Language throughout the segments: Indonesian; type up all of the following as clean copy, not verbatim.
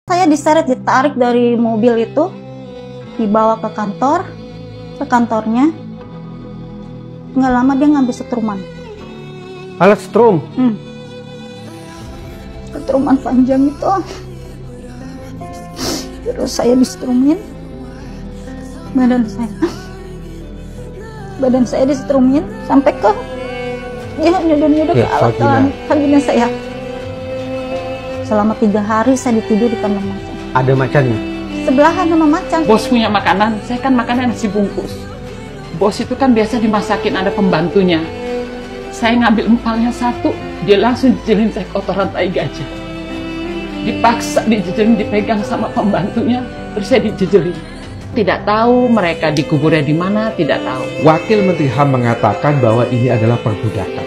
Saya diseret, ditarik dari mobil itu, dibawa ke kantornya. Nggak lama dia ngambil setruman. Alat strum? Setruman panjang itu. Terus saya disetrumin. Badan saya disetrumin sampai ke nyodor-nyodor ke alat vagina saya. Selama 3 hari saya ditidur di kandang macan. Ada macannya? Sebelahan sama macan. Bos punya makanan, saya kan makannya nasi bungkus. Bos itu kan biasa dimasakin, ada pembantunya. Saya ngambil empalnya 1, dia langsung dijelin saya kotoran tai gajah. Dipaksa dijejelin, dipegang sama pembantunya, terus saya dijejelin. Tidak tahu mereka dikuburnya di mana, tidak tahu. Wakil Menteri HAM mengatakan bahwa ini adalah perbudakan.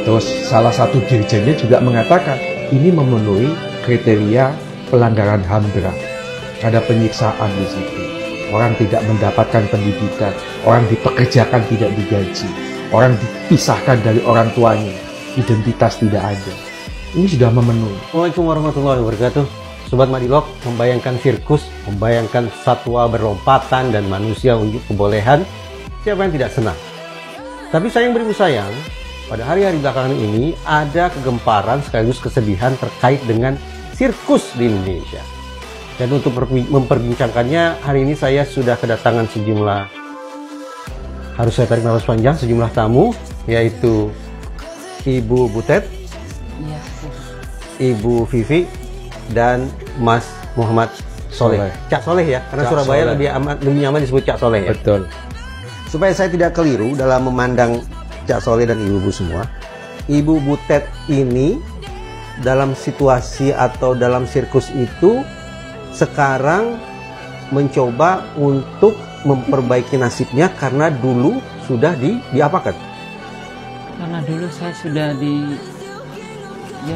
Terus salah satu dirjennya juga mengatakan ini memenuhi kriteria pelanggaran HAM berat. Ada penyiksaan di situ. Orang tidak mendapatkan pendidikan, orang dipekerjakan tidak digaji, orang dipisahkan dari orang tuanya, identitas tidak ada. Ini sudah memenuhi. Assalamualaikum warahmatullahi wabarakatuh. Sobat Madilog, membayangkan sirkus, membayangkan satwa berlompatan dan manusia unjuk kebolehan, siapa yang tidak senang? Tapi sayang beribu sayang, pada hari-hari belakangan ini ada kegemparan sekaligus kesedihan terkait dengan sirkus di Indonesia. Dan untuk memperbincangkannya, hari ini saya sudah kedatangan sejumlah, harus saya tarik nafas panjang, sejumlah tamu, yaitu Ibu Butet, Ibu Vivi, dan Mas Muhammad Soleh. Cak Soleh ya, karena Cak Surabaya Soleh. lebih nyaman disebut Cak Soleh ya. Betul. Supaya saya tidak keliru dalam memandang Cak Soleh dan ibu-ibu semua, Ibu Butet ini dalam situasi atau dalam sirkus itu sekarang mencoba untuk memperbaiki nasibnya karena dulu sudah diapakan? Karena dulu saya sudah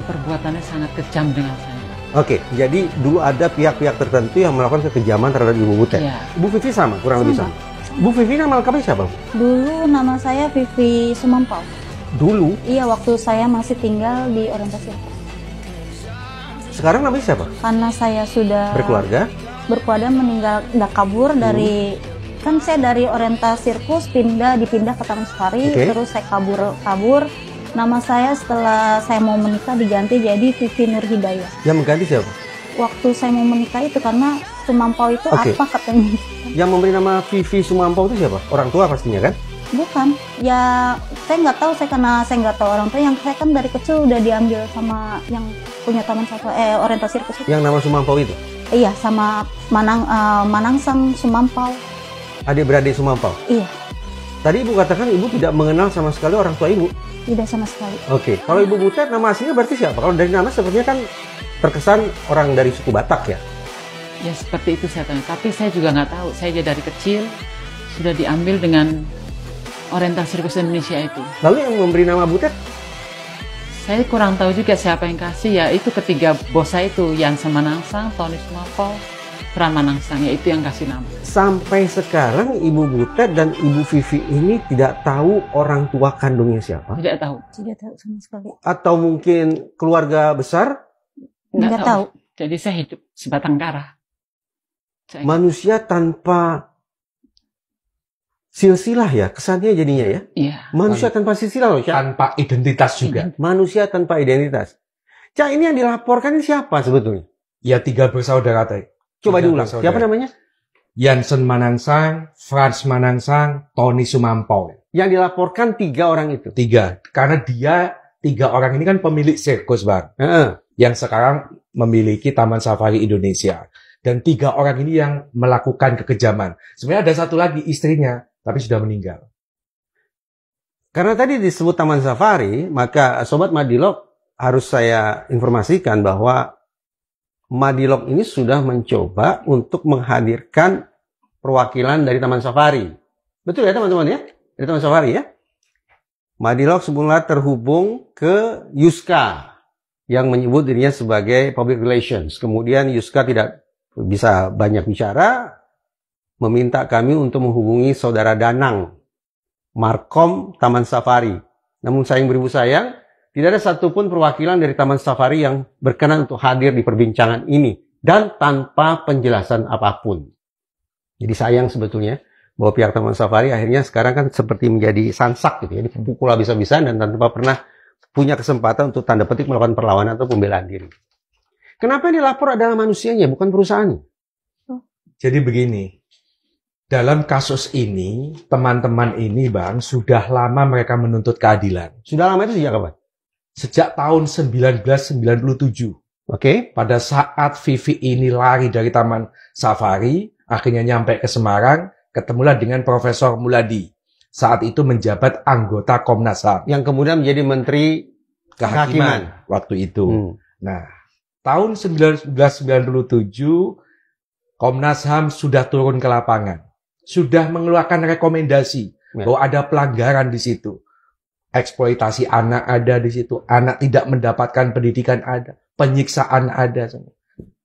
perbuatannya sangat kejam dengan saya. Oke, jadi dulu ada pihak-pihak tertentu yang melakukan kekejaman terhadap Ibu Butet. Ya. Bu Vivi sama, kurang lebih sama. Bu Vivi nama lengkapnya siapa? Dulu nama saya Vivi Sumampau. Dulu? Iya, waktu saya masih tinggal di orientasi. Sekarang namanya siapa? Karena saya sudah berkeluarga, meninggal, udah kabur dari, kan saya dari orientasi sirkus dipindah ke Taman Safari, terus saya kabur. Nama saya setelah saya mau menikah diganti jadi Vivi Nur Hidayah. Yang mengganti siapa? Waktu saya mau menikah itu karena Sumampau itu apa katanya. Yang memberi nama Vivi Sumampau itu siapa? Orang tua pastinya kan? Bukan, ya saya nggak tahu, karena saya nggak tahu orang tua. Yang saya kan dari kecil udah diambil sama yang punya taman orientasi sirkus itu. Yang nama Sumampau itu? Iya, sama Manangsang Sumampau. Adik-beradik Sumampau? Iya. Tadi ibu katakan ibu tidak mengenal sama sekali orang tua ibu? Tidak sama sekali. Oke, kalau Ibu Butet nama aslinya berarti siapa? Kalau dari nama sepertinya kan terkesan orang dari suku Batak ya? Ya seperti itu saya tahu, tapi saya juga nggak tahu. Saya dari kecil sudah diambil dengan orientasi sirkus Indonesia itu. Lalu yang memberi nama Butet? Saya kurang tahu juga siapa yang kasih, ya itu ketiga bos saya itu, Yansen Manangsang, Tony Sumampau, Fran Manangsang, ya itu yang kasih nama. Sampai sekarang Ibu Butet dan Ibu Vivi ini tidak tahu orang tua kandungnya siapa? Tidak tahu. Tidak tahu sama sekali. Atau mungkin keluarga besar? Nggak tahu. Jadi saya hidup sebatang kara. Manusia tanpa silsilah ya, kesannya jadinya ya? Iya. Manusia tanpa silsilah loh, Cak. Tanpa identitas juga. Manusia tanpa identitas. Cak, ini yang dilaporkan ini siapa sebetulnya? Ya 3 bersaudara tadi. Coba diulang, siapa namanya? Yansen Manangsang, Frans Manangsang, Tony Sumampau. Yang dilaporkan 3 orang itu? 3. Karena 3 orang ini kan pemilik sirkus, Bang. Yang sekarang memiliki Taman Safari Indonesia. Dan 3 orang ini yang melakukan kekejaman. Sebenarnya ada satu lagi istrinya, tapi sudah meninggal. Karena tadi disebut Taman Safari, maka Sobat Madilog harus saya informasikan bahwa Madilog ini sudah mencoba untuk menghadirkan perwakilan dari Taman Safari. Betul ya teman-teman ya? Dari Taman Safari ya? Madilog semula terhubung ke Yuska yang menyebut dirinya sebagai Public Relations. Kemudian Yuska tidak bisa banyak bicara, meminta kami untuk menghubungi Saudara Danang, Markom Taman Safari. Namun sayang beribu sayang, tidak ada satupun perwakilan dari Taman Safari yang berkenan untuk hadir di perbincangan ini dan tanpa penjelasan apapun. Jadi sayang sebetulnya bahwa pihak Taman Safari akhirnya sekarang kan seperti menjadi sansak gitu ya, dipukul habis-habisan dan tanpa pernah punya kesempatan untuk tanda petik melakukan perlawanan atau pembelaan diri. Kenapa yang dilapor adalah manusianya, bukan perusahaannya? Jadi begini, dalam kasus ini, teman-teman ini Bang, sudah lama mereka menuntut keadilan. Sudah lama itu sejak kapan? Sejak tahun 1997. Oke. Pada saat Vivi ini lari dari Taman Safari, akhirnya nyampe ke Semarang, ketemulah dengan Profesor Muladi. Saat itu menjabat anggota Komnas HAM. Yang kemudian menjadi Menteri Kehakiman waktu itu. Nah, tahun 1997, Komnas HAM sudah turun ke lapangan. Sudah mengeluarkan rekomendasi bahwa ada pelanggaran di situ. Eksploitasi anak ada di situ. Anak tidak mendapatkan pendidikan ada. Penyiksaan ada.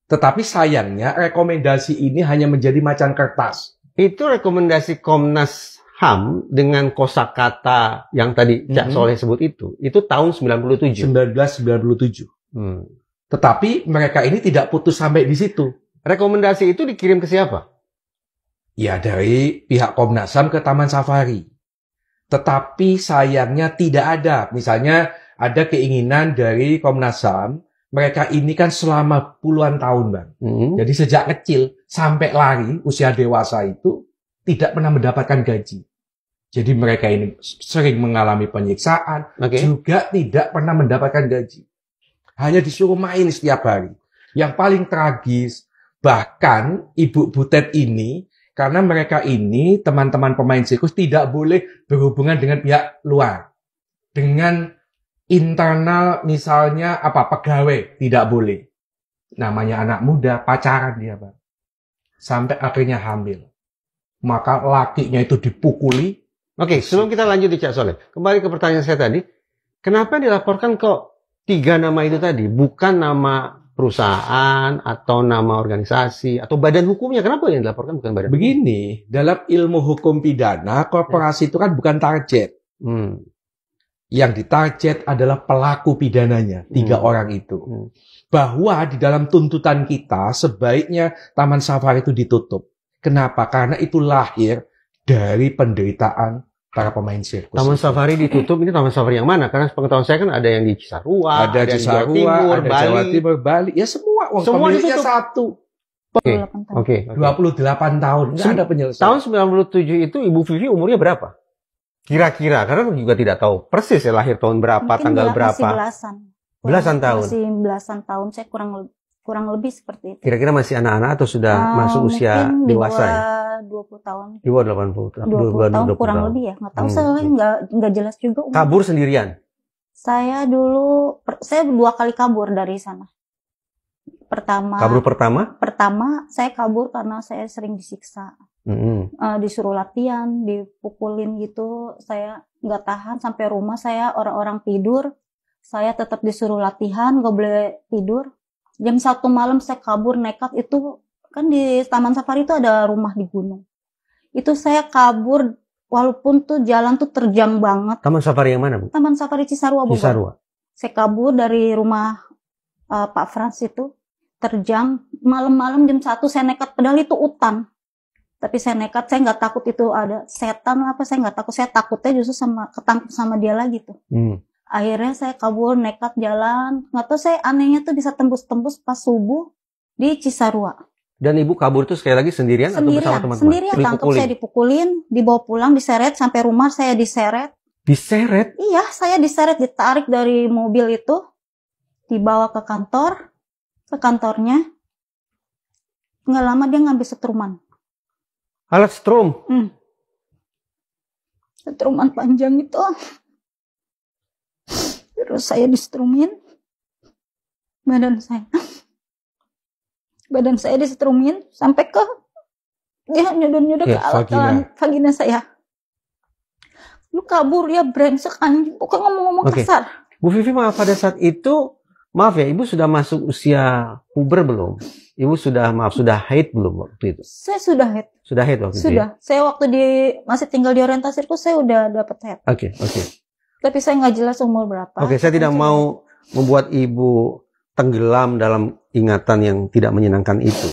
Tetapi sayangnya rekomendasi ini hanya menjadi macan kertas. Itu rekomendasi Komnas HAM dengan kosakata yang tadi Cak Soleh sebut itu tahun 97. 1997. Tetapi mereka ini tidak putus sampai di situ. Rekomendasi itu dikirim ke siapa? Ya, dari pihak Komnas HAM ke Taman Safari. Tetapi sayangnya tidak ada. Misalnya ada keinginan dari Komnas HAM, mereka ini kan selama puluhan tahun, Bang. Jadi sejak kecil sampai lari, usia dewasa itu tidak pernah mendapatkan gaji. Jadi mereka ini sering mengalami penyiksaan, juga tidak pernah mendapatkan gaji. Hanya disuruh main setiap hari. Yang paling tragis, bahkan Ibu Butet ini, karena mereka ini, teman-teman pemain sirkus, tidak boleh berhubungan dengan pihak luar. Dengan internal, misalnya pegawai, tidak boleh. Namanya anak muda, pacaran dia, Bang. Sampai akhirnya hamil. Maka lakinya itu dipukuli. Oke, sebelum kita lanjut di Cak Soleh, kembali ke pertanyaan saya tadi. Kenapa dilaporkan kok 3 nama itu tadi? Bukan nama perusahaan atau nama organisasi atau badan hukumnya, kenapa yang dilaporkan bukan badan? Begini, dalam ilmu hukum pidana, korporasi itu kan bukan target. Yang ditarget adalah pelaku pidananya, 3 orang itu. Bahwa di dalam tuntutan kita sebaiknya Taman Safari itu ditutup. Kenapa? Karena itu lahir dari penderitaan para pemain sirkus. Taman Safari ditutup, ini Taman Safari yang mana? Karena pengetahuan saya kan ada yang di Cisarua, ada di Jawa Timur, ada Jawa Timur, Bali, ya semua. Semua pemiliknya satu. Oke. 28 tahun, nggak ada penyelesaian. Tahun 97 itu Ibu Vivi umurnya berapa? Kira-kira, karena juga tidak tahu persis ya lahir tahun berapa, mungkin tanggal berapa. Masih belasan tahun. Masih belasan tahun, saya kurang lebih seperti itu. Kira-kira masih anak-anak atau sudah masuk usia dewasa ya? 20 tahun. Di bawah 80 tahun. 20 tahun kurang lebih ya. Nggak tahu, saya nggak jelas juga. Kabur sendirian? Saya dulu, saya 2 kali kabur dari sana. Kabur pertama? Pertama, saya kabur karena saya sering disiksa. Disuruh latihan, dipukulin gitu. Saya nggak tahan sampai rumah saya, orang-orang tidur. Saya tetap disuruh latihan, nggak boleh tidur. Jam 1 malam saya kabur nekat itu. Kan di Taman Safari itu ada rumah di gunung. Itu saya kabur walaupun tuh jalan tuh terjang banget. Taman Safari yang mana, Bu? Taman Safari Cisarua, Bu. Cisarua. Saya kabur dari rumah Pak Frans itu. Terjang. Malam-malam jam 1 saya nekat. Padahal itu hutan. Tapi saya nekat. Saya nggak takut itu ada setan apa. Saya nggak takut. Saya takutnya justru ketangkep sama dia lagi tuh. Akhirnya saya kabur nekat jalan. Nggak tahu saya anehnya tuh bisa tembus-tembus pas subuh di Cisarua. Dan Ibu kabur itu sekali lagi sendirian atau bersama teman-teman? Sendirian, tangkap saya dipukulin, dibawa pulang, diseret, sampai rumah saya diseret. Diseret? Iya, saya diseret, ditarik dari mobil itu, dibawa ke kantornya. Nggak lama dia ngambil setruman. Alat strum? Setruman panjang itu. Terus saya disetrumin, badan saya disetrumin sampai ke dia nyodor-nyodor ke alat vagina saya. Lu kabur ya, brengsek anjing, bukan ngomong-ngomong kasar. Bu Vivi, maaf, pada saat itu, maaf ya, Ibu sudah masuk usia puber belum? Ibu sudah haid belum waktu itu? Saya sudah haid. Sudah haid waktu itu? Sudah. Saya waktu masih tinggal di orientasi sirkus, saya udah dapat haid. Oke. Tapi saya nggak jelas umur berapa. Saya tidak mau membuat Ibu tenggelam dalam ingatan yang tidak menyenangkan itu.